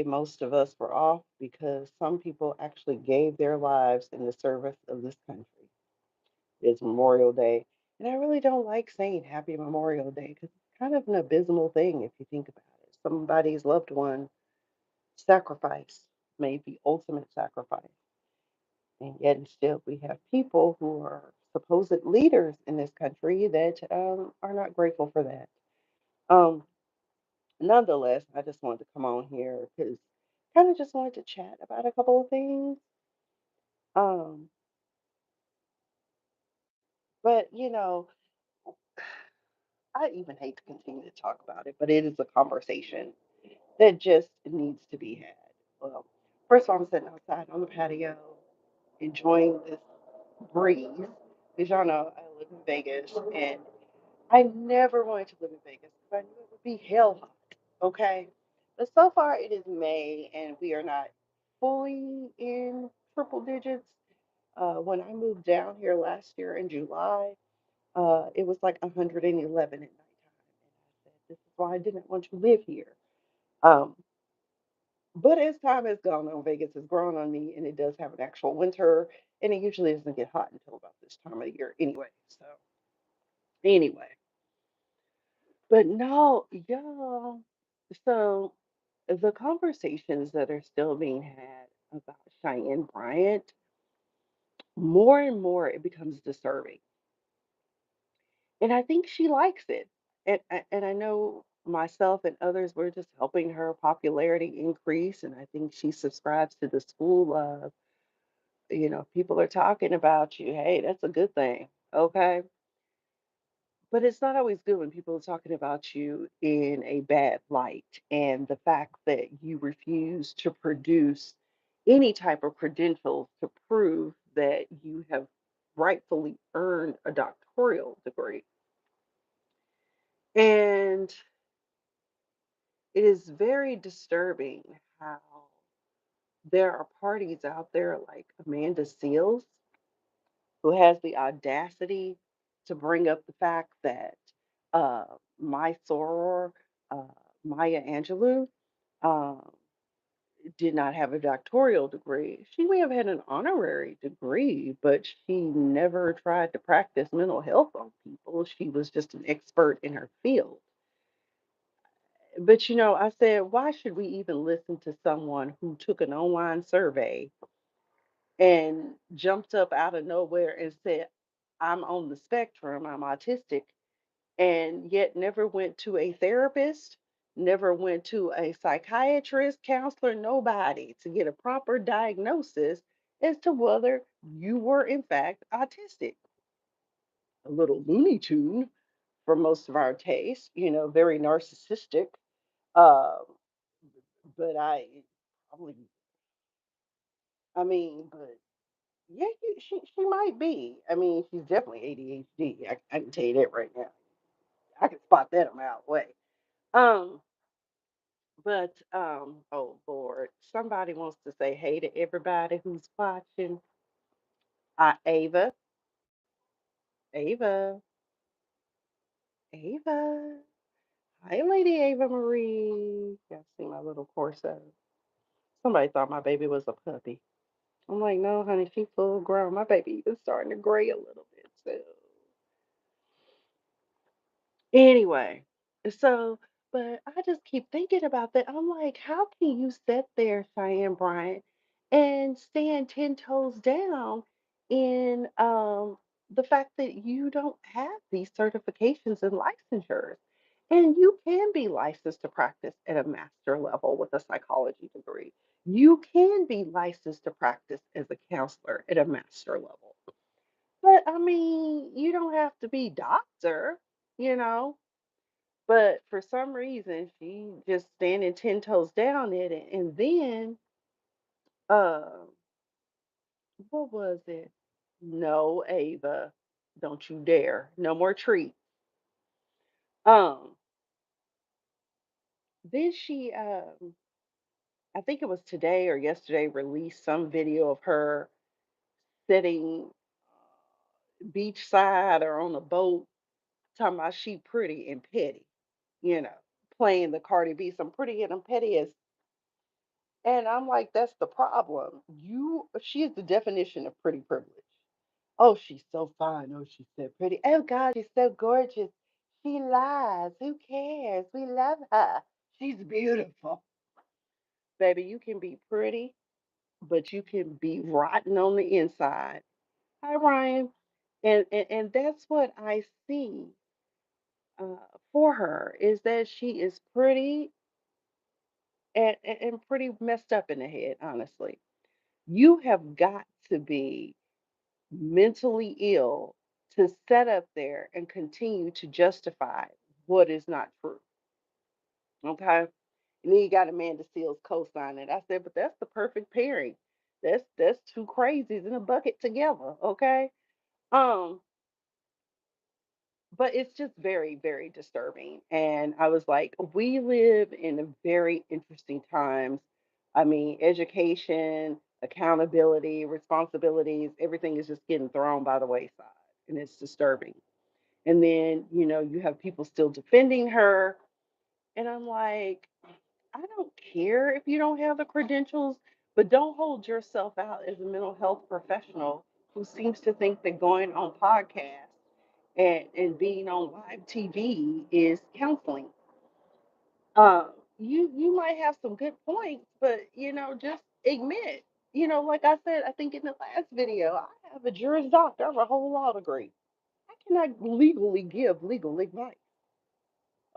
most of us were off because some people actually gave their lives in the service of this country. It's Memorial Day. And I really don't like saying Happy Memorial Day because it's kind of an abysmal thing if you think about it. Somebody's loved one sacrifice made the ultimate sacrifice. And yet, and still, we have people who are supposed leaders in this country that are not grateful for that. Um, Nonetheless, I just wanted to come on here because kind of just wanted to chat about a couple of things. Um, but I even hate to continue to talk about it, but it is a conversation that just needs to be had. Well, first of all, I'm sitting outside on the patio, enjoying this breeze. Because y'all know I live in Vegas, and I never wanted to live in Vegas because I knew it would be hell hot. Okay, but so far it is May, and we are not fully in triple digits. When I moved down here last year in July, it was like 111 at nighttime, and I said, "This is why I didn't want to live here." Um, but as time has gone on, Vegas has grown on me, and it does have an actual winter, and it usually doesn't get hot until about this time of the year anyway. So anyway, but no, y'all. So the conversations that are still being had about Cheyenne Bryant, more and more it becomes disturbing. And I think she likes it. And I know myself and others were just helping her popularity increase. And I think she subscribes to the school of, people are talking about you. Hey, that's a good thing. Okay. But it's not always good when people are talking about you in a bad light. And the fact that you refuse to produce any type of credentials to prove that you have rightfully earned a doctoral degree. And it is very disturbing how there are parties out there like Amanda Seals who has the audacity to bring up the fact that uh, my soror, uh, Maya Angelou, um, did not have a doctoral degree. She may have had an honorary degree, but she never tried to practice mental health on people. She was just an expert in her field. But I said, why should we even listen to someone who took an online survey and jumped up out of nowhere and said, I'm on the spectrum, I'm autistic, and yet never went to a therapist, never went to a psychiatrist, counselor, nobody to get a proper diagnosis as to whether you were in fact autistic? A little Looney Tune for most of our taste, very narcissistic. Uh, but probably, I mean, but yeah, she might be. I mean, she's definitely ADHD. I can tell you that right now. I can spot that a mile away. Um, but oh Lord, somebody wants to say hey to everybody who's watching. Ava, Ava, Ava. Hi, Lady Ava Marie. Y'all see my little corso? Somebody thought my baby was a puppy. I'm like, no, honey, she's full grown. My baby even starting to gray a little bit. So anyway, so, but I just keep thinking about that. I'm like, how can you sit there, Cheyenne Bryant, and stand 10 toes down in the fact that you don't have these certifications and licensures? And you can be licensed to practice at a master level with a psychology degree. You can be licensed to practice as a counselor at a master level. But I mean, you don't have to be doctor, you know. But for some reason, she just standing 10 toes down in it. And then, uh, what was it? No, Ava, don't you dare. No more treats. Um, then I think it was today or yesterday, released some video of her sitting beachside or on a boat, talking about she pretty and petty, you know, playing the Cardi B. Some pretty and I'm petty And I'm like, that's the problem. She is the definition of pretty privilege. Oh, she's so fine. Oh, she's so pretty. Oh, God, she's so gorgeous. She lies. Who cares? We love her. She's beautiful. Baby, you can be pretty, but you can be rotten on the inside. Hi, Ryan. And that's what I see uh, for her is that she is pretty and pretty messed up in the head, honestly. You have got to be mentally ill to set up there and continue to justify what is not true. Okay. And then you got Amanda Seals co-signing. I said, but that's the perfect pairing. That's two crazies in a bucket together. Okay. Um, but it's just very, very disturbing. And I was like, we live in a very interesting times. I mean, education, accountability, responsibilities, everything is just getting thrown by the wayside. And it's disturbing. And then, you have people still defending her. And I'm like, I don't care if you don't have the credentials, but don't hold yourself out as a mental health professional who seems to think that going on podcasts and being on live TV is counseling. You might have some good points, but just admit, like I said, I think in the last video, I have a Juris Doctor, I have a whole law degree. I cannot legally give legal advice.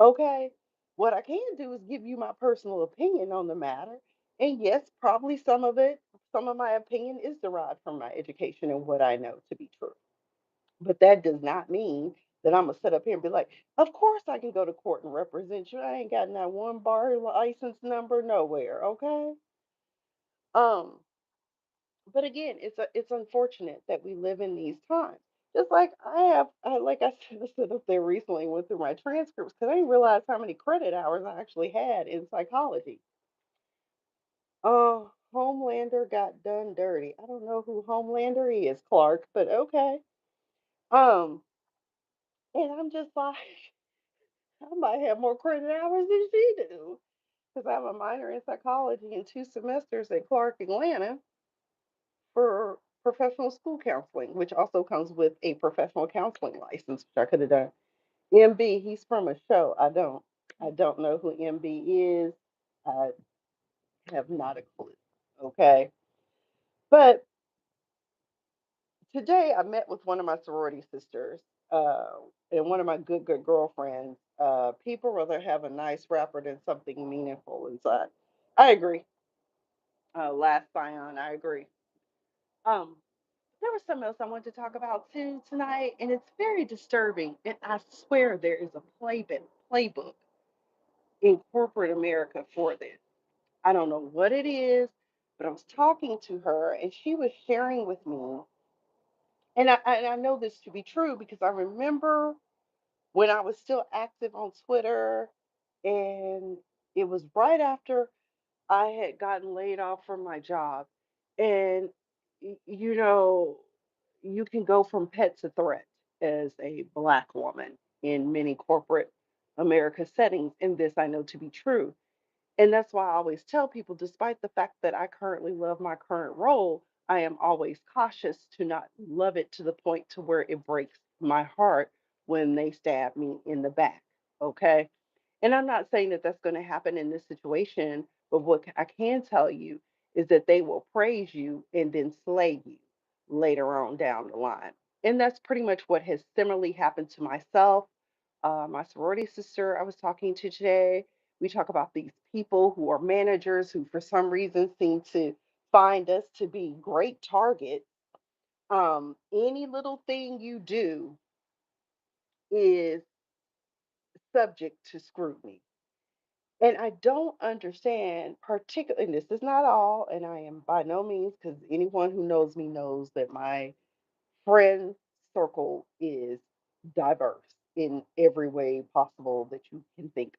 Okay. What I can do is give you my personal opinion on the matter. And yes, probably some of my opinion is derived from my education and what I know to be true. But that does not mean that I'm gonna sit up here and be like, of course I can go to court and represent you. I ain't got not one bar license number nowhere, okay? Um, but again, it's unfortunate that we live in these times. Just like like I said, I stood up there recently, went through my transcripts because I didn't realize how many credit hours I actually had in psychology. Oh, Homelander got done dirty. I don't know who Homelander is, Clark, but okay. Um, and I'm just like, I might have more credit hours than she do because I have a minor in psychology and 2 semesters at Clark Atlanta for professional school counseling, which also comes with a professional counseling license, which I could have done. MB, he's from a show. I don't know who MB is. I have not a clue. Okay. But today I met with one of my sorority sisters uh, and one of my good girlfriends. People rather have a nice rapper than something meaningful inside. I agree. Last Scion, I agree. Um, there was something else I wanted to talk about too tonight, and it's very disturbing. And I swear there is a playbook in corporate America for this. I don't know what it is, but I was talking to her, and she was sharing with me, and I know this to be true because I remember when I was still active on Twitter, and it was right after I had gotten laid off from my job. And, you know, you can go from pet to threat as a Black woman in many corporate America settings. And this I know to be true. And that's why I always tell people, despite the fact that I currently love my current role, I am always cautious to not love it to the point to where it breaks my heart when they stab me in the back. Okay. And I'm not saying that that's going to happen in this situation, but what I can tell you is that they will praise you and then slay you later on down the line. And that's pretty much what has similarly happened to myself. My sorority sister I was talking to today, we talk about these people who are managers who, for some reason, seem to find us to be great targets. Any little thing you do is subject to scrutiny. And I don't understand, particularly, and this is not all, and I am by no means, because anyone who knows me knows that my friend circle is diverse in every way possible that you can think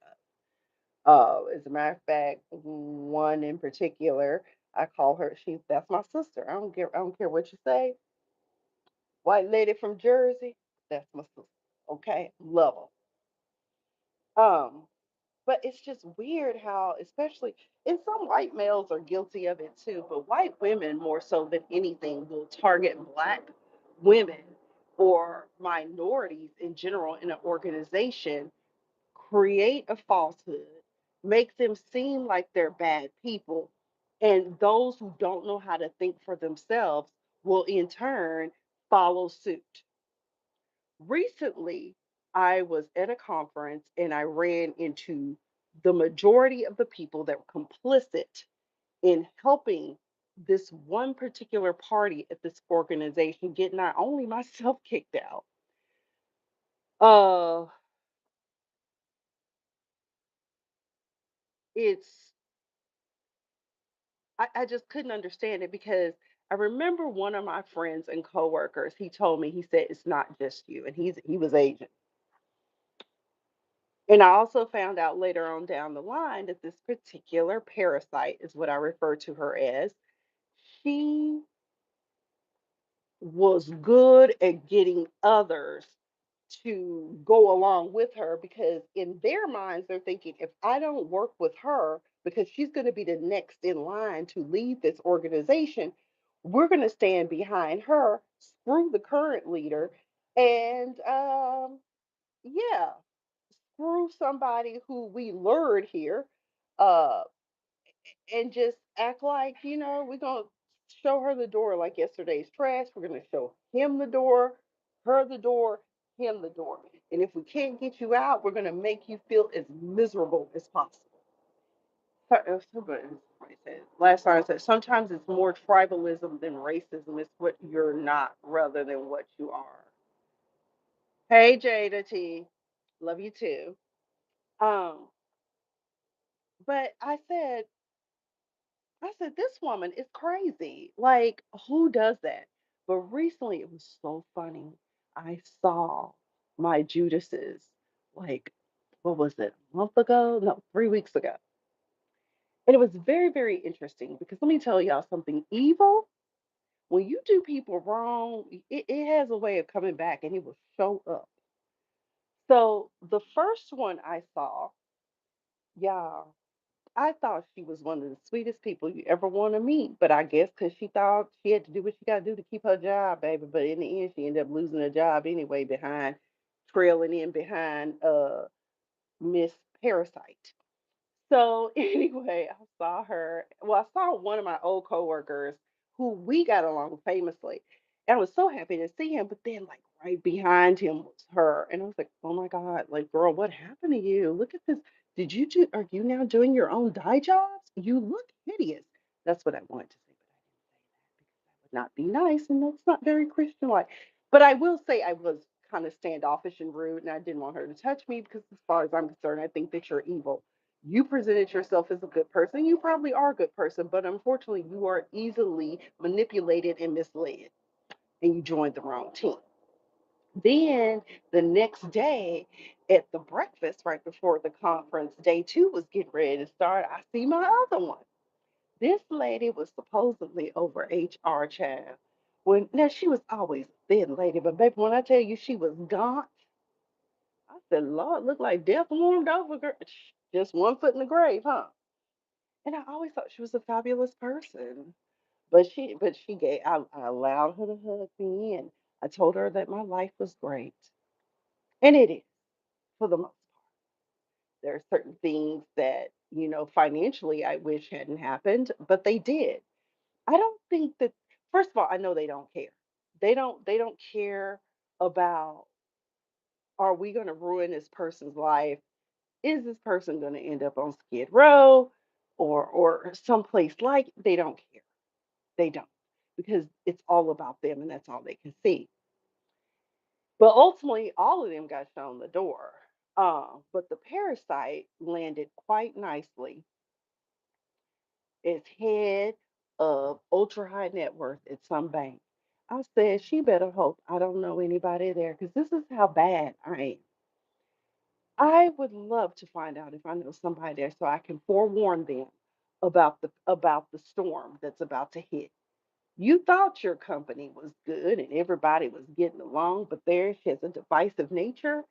of. As a matter of fact, one in particular, I call her, that's my sister. I don't care what you say. White lady from Jersey, that's my sister. Okay, love her. But it's just weird how, especially, and some white males are guilty of it too, but white women more so than anything will target black women or minorities in general in an organization, create a falsehood, make them seem like they're bad people, and those who don't know how to think for themselves will in turn follow suit. Recently, I was at a conference and I ran into the majority of the people that were complicit in helping this one particular party at this organization get not only myself kicked out, uh, it's I just couldn't understand it because I remember one of my friends and coworkers, he told me, he said, it's not just you. And he was Asian. And I also found out later on down the line that this particular parasite is what I refer to her as. She was good at getting others to go along with her because in their minds they're thinking if I don't work with her because she's going to be the next in line to lead this organization, we're going to stand behind her, screw the current leader, and yeah, screw somebody who we lured here, uh, and just act like, we're going to show her the door like yesterday's trash. We're going to show him the door, her the door, him the door. And if we can't get you out, we're going to make you feel as miserable as possible. Somebody said, last time I said, sometimes it's more tribalism than racism. It's what you're not rather than what you are. Hey, Jada T. Love you too. Um, but I said, this woman is crazy. Like, who does that? But recently, it was so funny. I saw my Judases, like, what was it, a month ago? No, 3 weeks ago. And it was very, very interesting because let me tell y'all something evil. When you do people wrong, it has a way of coming back and it will show up. So the first one I saw, y'all, I thought she was one of the sweetest people you ever want to meet, but I guess because she thought she had to do what she got to do to keep her job, baby. But in the end, she ended up losing her job anyway, trailing in behind Miss Parasite. So anyway, I saw her. Well, I saw one of my old coworkers who we got along famously. And I was so happy to see him, but then like right behind him was her. And I was like, oh my God, like girl, what happened to you? Look at this. Are you now doing your own dye jobs? You look hideous. That's what I wanted to say, but I didn't say that because that would not be nice and that's not very Christian like. But I will say I was kind of standoffish and rude and I didn't want her to touch me because as far as I'm concerned, I think that you're evil. You presented yourself as a good person. You probably are a good person, but unfortunately, you are easily manipulated and misled, and you joined the wrong team. Then the next day at the breakfast, right before the conference, day two was getting ready to start. I see my other one. This lady was supposedly over HR child. When now she was always a thin lady, but baby, when I tell you she was gaunt, I said, Lord, look like death warmed over, girl. Just one foot in the grave, huh? And I always thought she was a fabulous person. But she gave I allowed her to hug me and I told her that my life was great. And it is for the most part. There are certain things that, financially I wish hadn't happened, but they did. I don't think that first of all, I know they don't care. They don't care about are we gonna ruin this person's life? Is this person gonna end up on Skid Row or someplace like they don't care. They don't because it's all about them and that's all they can see. But ultimately, all of them got shown the door. But the parasite landed quite nicely as head of ultra high net worth at some bank. I said, she better hope I don't know anybody there because this is how bad I am. I would love to find out if I know somebody there so I can forewarn them about the storm that's about to hit. You thought your company was good and everybody was getting along, but there she has a divisive nature.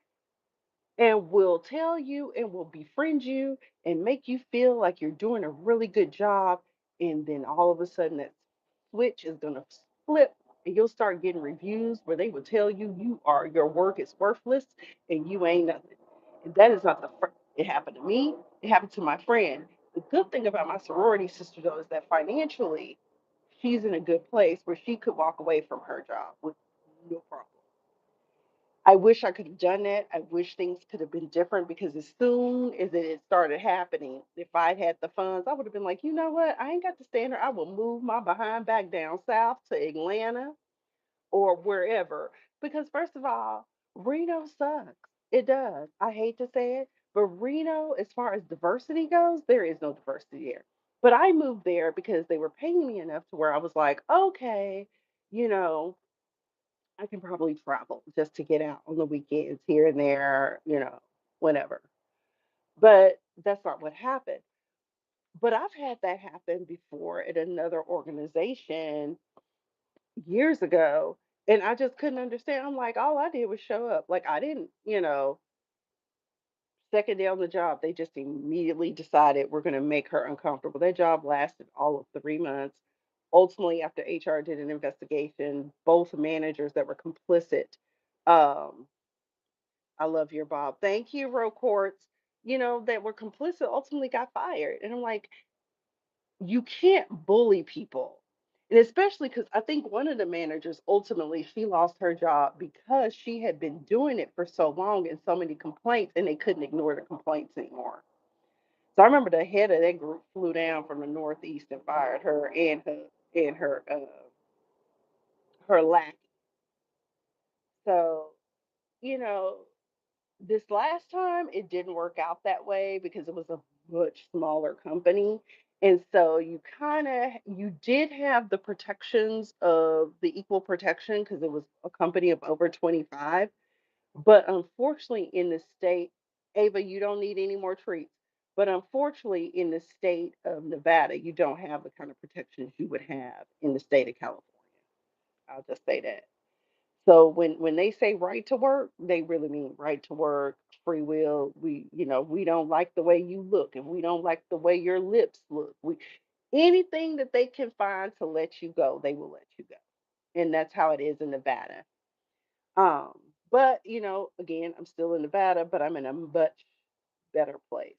and will tell you and will befriend you and make you feel like you're doing a really good job. And then all of a sudden, that switch is going to flip, and you'll start getting reviews where they will tell you your work is worthless and you ain't nothing. And that is not the first. It happened to me. It happened to my friend. The good thing about my sorority sister, though, is that financially, she's in a good place where she could walk away from her job with no problem. I wish I could have done that. I wish things could have been different because as soon as it started happening, if I had the funds, I would have been like, you know what? I ain't got to stand here. I will move my behind back down south to Atlanta or wherever. Because, first of all, Reno sucks. It does. I hate to say it, but Reno, as far as diversity goes, there is no diversity there. But I moved there because they were paying me enough to where I was like, okay, you know, I can probably travel just to get out on the weekends here and there, whenever. But that's not what happened. But I've had that happen before at another organization years ago. And I just couldn't understand. I'm like, all I did was show up. Like, I didn't, second day on the job, they just immediately decided we're going to make her uncomfortable. That job lasted all of 3 months. Ultimately, after HR did an investigation, both managers that were complicit, um, I love your Bob. Thank you, row courts, that were complicit ultimately got fired. And I'm like, you can't bully people. And especially because I think one of the managers ultimately she lost her job because she had been doing it for so long and so many complaints and they couldn't ignore the complaints anymore. So I remember the head of that group flew down from the Northeast and fired her and her lackey. So, you know, this last time it didn't work out that way because it was a much smaller company. And so you did have the protections of the equal protection because it was a company of over 25. But unfortunately in the state, Ava, you don't need any more treats. But unfortunately in the state of Nevada, you don't have the kind of protections you would have in the state of California. I'll just say that. So when they say right to work, they really mean right to work, free will. We don't like the way you look, and we don't like the way your lips look. We anything that they can find to let you go, they will let you go, and that's how it is in Nevada. Um, but again, I'm still in Nevada, but I'm in a much better place.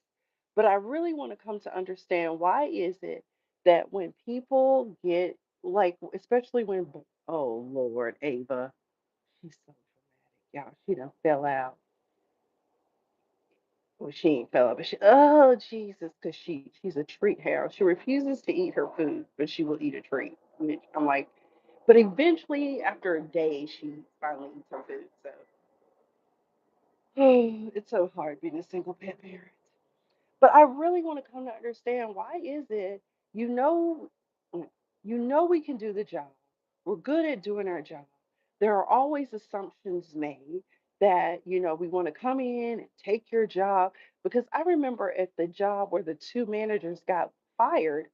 But I really want to come to understand why is it that when people get like, especially when, oh Lord, Ava. She's so dramatic, y'all. She done fell out. Well, she ain't fell out, but oh Jesus, because she's a treat hound. She refuses to eat her food, but she will eat a treat. Which I'm like, but eventually, after a day, she finally eats her food. So it's so hard being a single pet parent. But I really want to come to understand why is it, you know, we can do the job. We're good at doing our job. There are always assumptions made that, we want to come in and take your job. Because I remember at the job where the two managers got fired,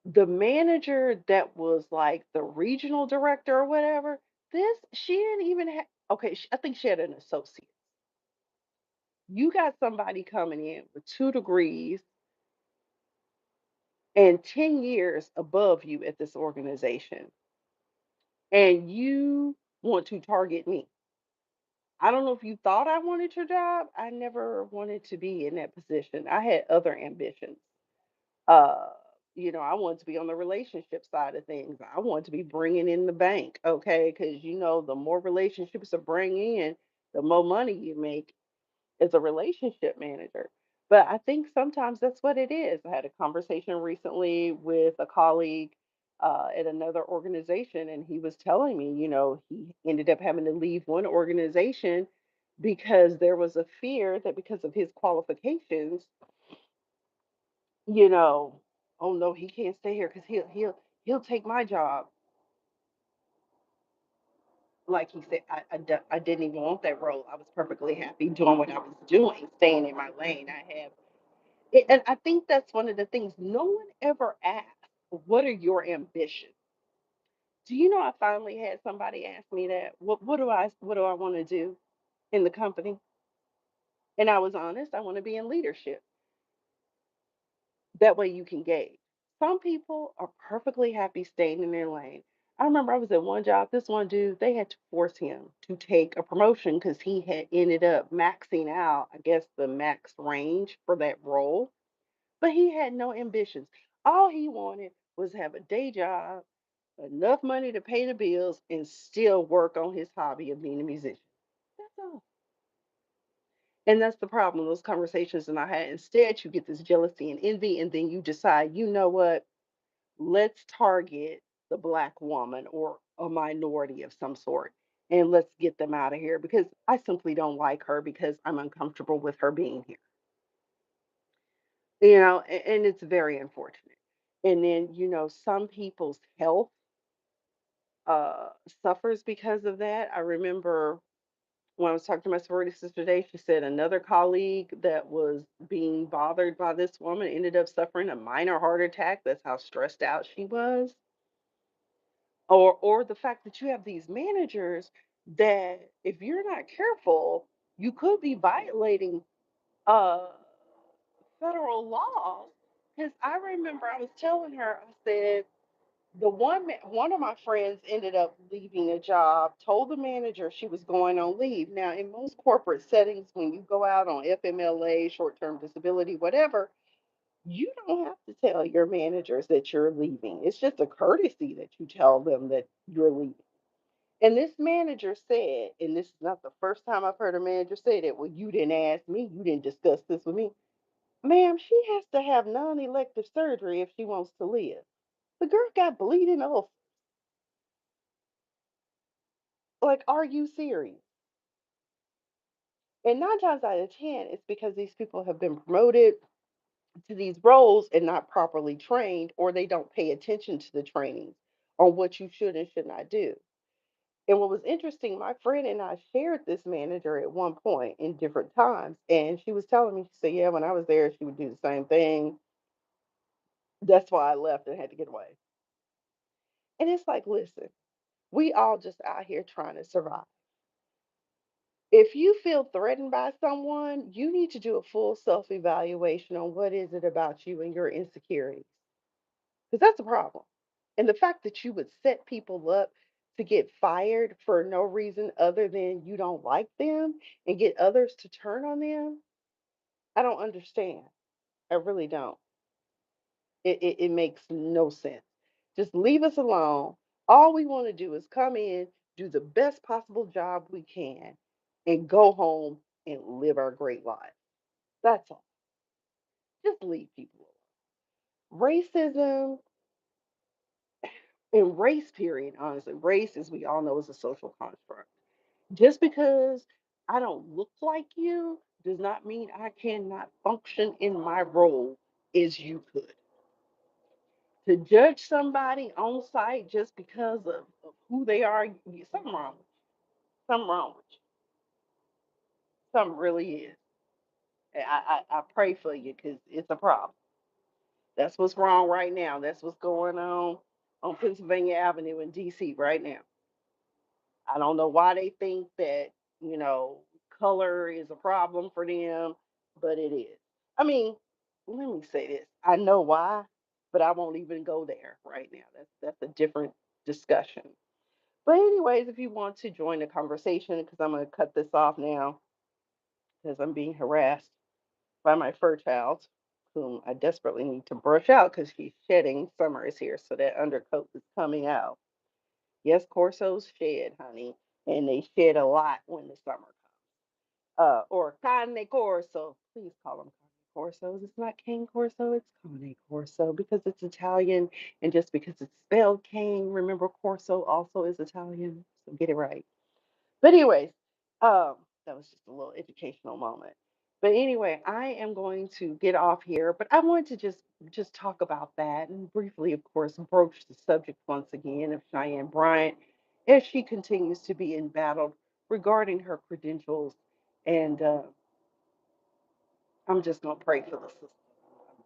the manager that was like the regional director or whatever, she didn't even have, okay, I think she had an associate. You got somebody coming in with 2 degrees and 10 years above you at this organization, and you want to target me. I don't know if you thought I wanted your job. I never wanted to be in that position. I had other ambitions. Uh, I wanted to be on the relationship side of things. I wanted to be bringing in the bank, okay? Because the more relationships to bring in, the more money you make as a relationship manager. But I think sometimes that's what it is. I had a conversation recently with a colleague at another organization, and he was telling me, he ended up having to leave one organization because there was a fear that because of his qualifications, you know, oh no, he can't stay here because he'll take my job. Like he said, I didn't even want that role. I was perfectly happy doing what I was doing, staying in my lane. And I think that's one of the things no one ever asks. What are your ambitions? Do you know I finally had somebody ask me that? What do I want to do? in the company. And I was honest, I want to be in leadership. That way you can gauge. Some people are perfectly happy staying in their lane. I remember I was at one job, this one dude, they had to force him to take a promotion because he had ended up maxing out, I guess, the max range for that role. But he had no ambitions. All he wanted was have a day job, enough money to pay the bills, and still work on his hobby of being a musician. That's all. And that's the problem, those conversations that I had. Instead, you get this jealousy and envy, and then you decide, you know what? Let's target the black woman or a minority of some sort, and let's get them out of here because I simply don't like her because I'm uncomfortable with her being here. And it's very unfortunate. And then, some people's health uh, suffers because of that. I remember when I was talking to my sorority sister today, she said another colleague that was being bothered by this woman ended up suffering a minor heart attack. That's how stressed out she was. Or the fact that you have these managers that if you're not careful, you could be violating uh federal laws. Because I remember I was telling her, I said, one of my friends ended up leaving a job, told the manager she was going on leave. Now, in most corporate settings, when you go out on FMLA, short-term disability, whatever, you don't have to tell your managers that you're leaving. It's just a courtesy that you tell them that you're leaving. And this manager said, and this is not the first time I've heard a manager say that, well, you didn't ask me, you didn't discuss this with me. Ma'am, she has to have non-elective surgery if she wants to live. The girl got bleeding off. Like, are you serious? And 9 times out of 10, it's because these people have been promoted to these roles and not properly trained, or they don't pay attention to the trainings on what you should and should not do. And what was interesting, my friend and I shared this manager at one point in different times. And she was telling me, she said, yeah, when I was there, she would do the same thing. That's why I left and had to get away. And it's like, listen, we all just out here trying to survive. If you feel threatened by someone, you need to do a full self-evaluation on what is it about you and your insecurities. Because that's a problem. And the fact that you would set people up to get fired for no reason other than you don't like them and get others to turn on them, I don't understand. I really don't. It makes no sense. Just leave us alone. All we want to do is come in, do the best possible job we can, and go home and live our great lives. That's all. Just leave people alone. Racism and race, period, honestly, race, as we all know, is a social construct. Just because I don't look like you does not mean I cannot function in my role as you could. To judge somebody on site just because of who they are, something wrong with you. Something wrong with you. Something really is. I pray for you because it's a problem. That's what's wrong right now. That's what's going on Pennsylvania Avenue in DC right now. I don't know why they think that, you know, color is a problem for them, but it is. I mean, let me say this. I know why, but I won't even go there right now. That's a different discussion. But anyways, if you want to join the conversation, because I'm going to cut this off now because I'm being harassed by my fur child, whom I desperately need to brush out because she's shedding. Summer is here, so that undercoat is coming out. Yes, Corsos shed, honey, and they shed a lot when the summer comes. Or Cane Corso. Please call them Cane Corsos. It's not Cane Corso, it's Cane Corso because it's Italian, and just because it's spelled Cane, remember Corso also is Italian, so get it right. But anyways, that was just a little educational moment. But anyway, I am going to get off here, but I wanted to just talk about that and briefly, of course, broach the subject once again of Cheyenne Bryant as she continues to be embattled regarding her credentials. And I'm just gonna pray for the system,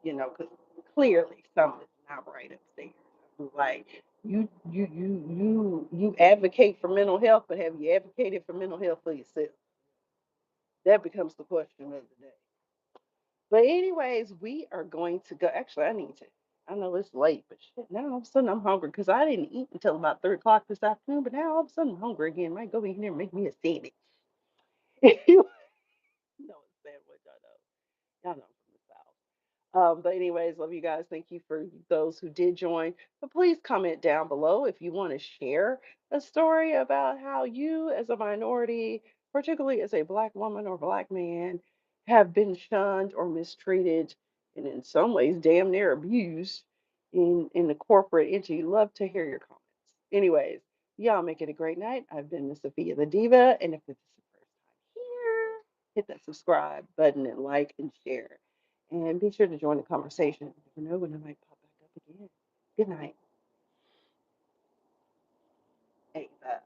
because clearly something's not right upstairs. Like you advocate for mental health, but have you advocated for mental health for yourself? That becomes the question of the day. But anyways, we are going to go. Actually, I need to. I know it's late, but shit, now all of a sudden I'm hungry because I didn't eat until about 3 o'clock this afternoon. But now all of a sudden I'm hungry again. Might go in here and make me a sandwich. You know, a sandwich. I know. Y'all know I'm from the South. But anyways, love you guys. Thank you for those who did join. But please comment down below if you want to share a story about how you, as a minority, particularly as a black woman or black man, have been shunned or mistreated, and in some ways, damn near abused in the corporate entity. Love to hear your comments. Anyways, y'all make it a great night. I've been Miss Sophia the Diva, and if this is the first time here, hit that subscribe button and like and share. And be sure to join the conversation. You never know when I might pop back up again. Good night. Ava.